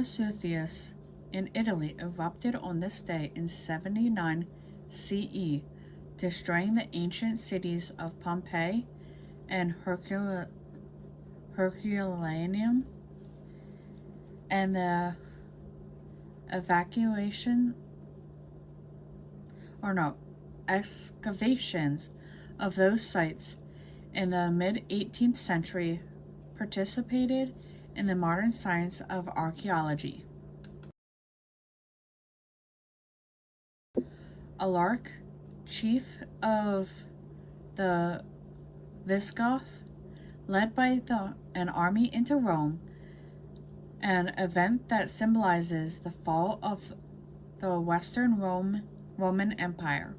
Vesuvius in Italy erupted on this day in 79 CE, destroying the ancient cities of Pompeii and Herculaneum, and the excavations of those sites in the mid-18th century participated in the modern science of archaeology. Alaric, chief of the Visigoth, led by an army into Rome, an event that symbolizes the fall of the Western Roman Empire.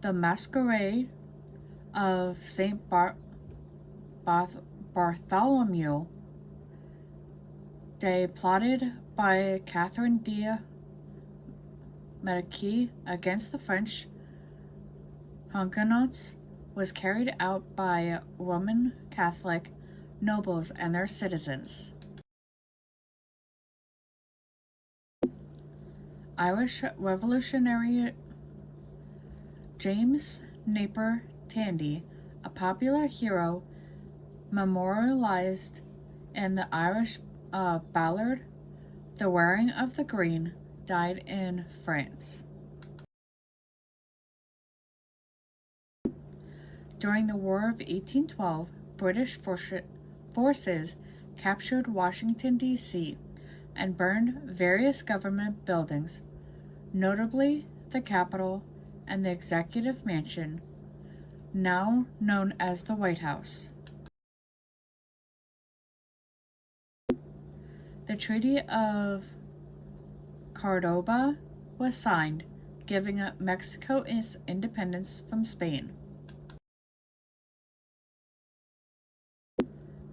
The masquerade of St. Bartholomew Day, plotted by Catherine de' Medici against the French Huguenots, was carried out by Roman Catholic nobles and their citizens. Irish revolutionary James Napier Tandy, a popular hero memorialized in the Irish ballad The Wearing of the Green, died in France. During the War of 1812, British forces captured Washington, D.C., and burned various government buildings, notably the Capitol and the Executive Mansion, now known as the White House. The Treaty of Cordoba was signed, giving Mexico its independence from Spain.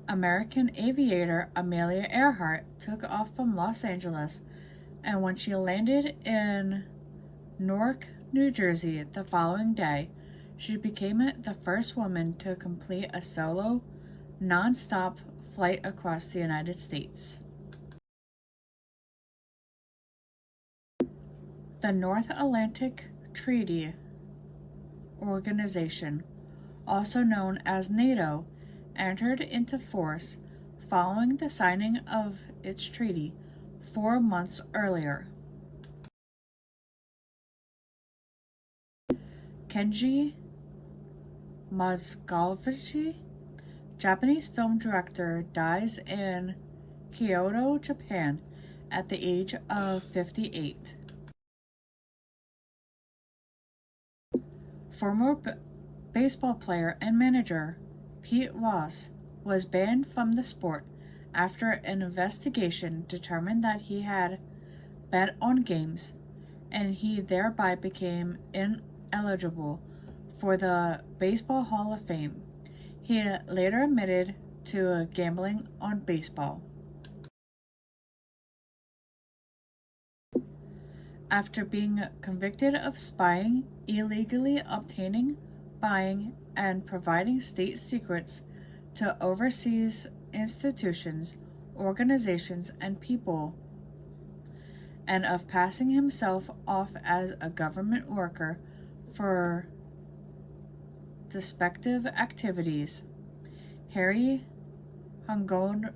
American aviator Amelia Earhart took off from Los Angeles, and when she landed in Newark, New Jersey the following day, she became the first woman to complete a solo, non-stop flight across the United States. The North Atlantic Treaty Organization, also known as NATO, entered into force following the signing of its treaty 4 months earlier. Kenji Masagoshi, Japanese film director, dies in Kyoto, Japan, at the age of 58. Former baseball player and manager Pete Ross was banned from the sport after an investigation determined that he had bet on games, and he thereby became ineligible for the Baseball Hall of Fame. He later admitted to gambling on baseball. After being convicted of spying, illegally obtaining, buying, and providing state secrets to overseas institutions, organizations, and people, and of passing himself off as a government worker for deceptive activities, Harry Hungota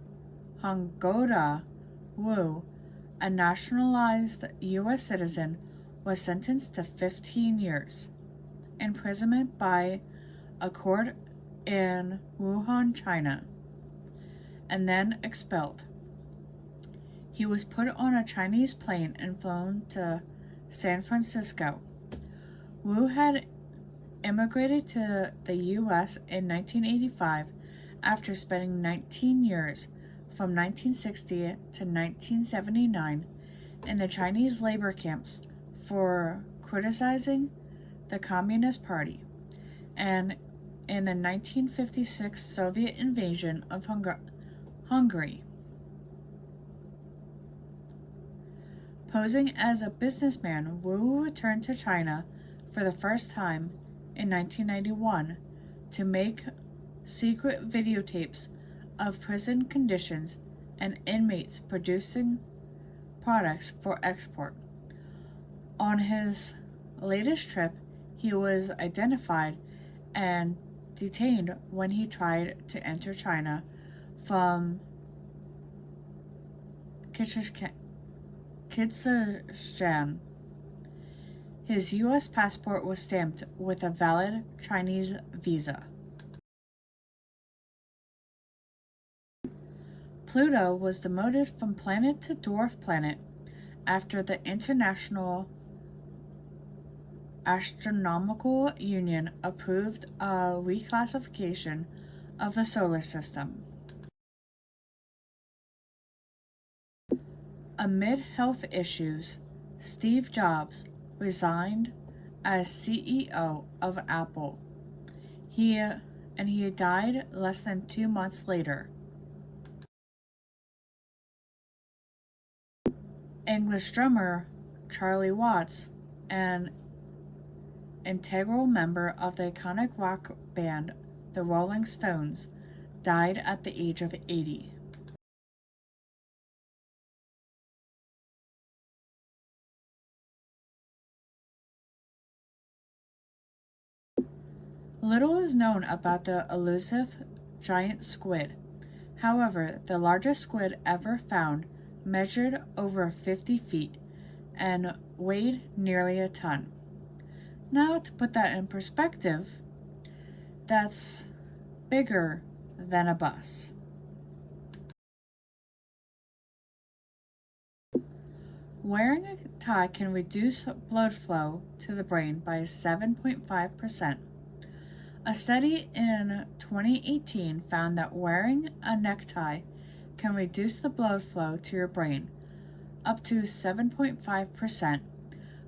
Wu, a nationalized U.S. citizen, was sentenced to 15 years imprisonment by a court in Wuhan, China, and then expelled. He was put on a Chinese plane and flown to San Francisco. Wu had immigrated to the U.S. in 1985 after spending 19 years, from 1960 to 1979, in the Chinese labor camps for criticizing the Communist Party, and in the 1956 Soviet invasion of Hungary. Posing as a businessman, Wu returned to China for the first time in 1991 to make secret videotapes of prison conditions and inmates producing products for export. On his latest trip, he was identified and detained when he tried to enter China from Kyrgyzstan. His U.S. passport was stamped with a valid Chinese visa. Pluto was demoted from planet to dwarf planet after the International Astronomical Union approved a reclassification of the solar system. Amid health issues, Steve Jobs resigned as CEO of Apple. He died less than 2 months later. English drummer Charlie Watts, an integral member of the iconic rock band The Rolling Stones, died at the age of 80. Little is known about the elusive giant squid. However, the largest squid ever found measured over 50 feet and weighed nearly a ton. Now, to put that in perspective, that's bigger than a bus. Wearing a tie can reduce blood flow to the brain by 7.5%. A study in 2018 found that wearing a necktie can reduce the blood flow to your brain up to 7.5%,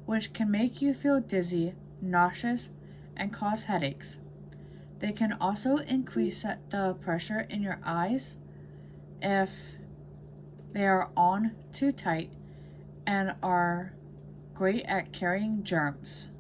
which can make you feel dizzy, nauseous, and cause headaches. They can also increase the pressure in your eyes if they are on too tight and are great at carrying germs.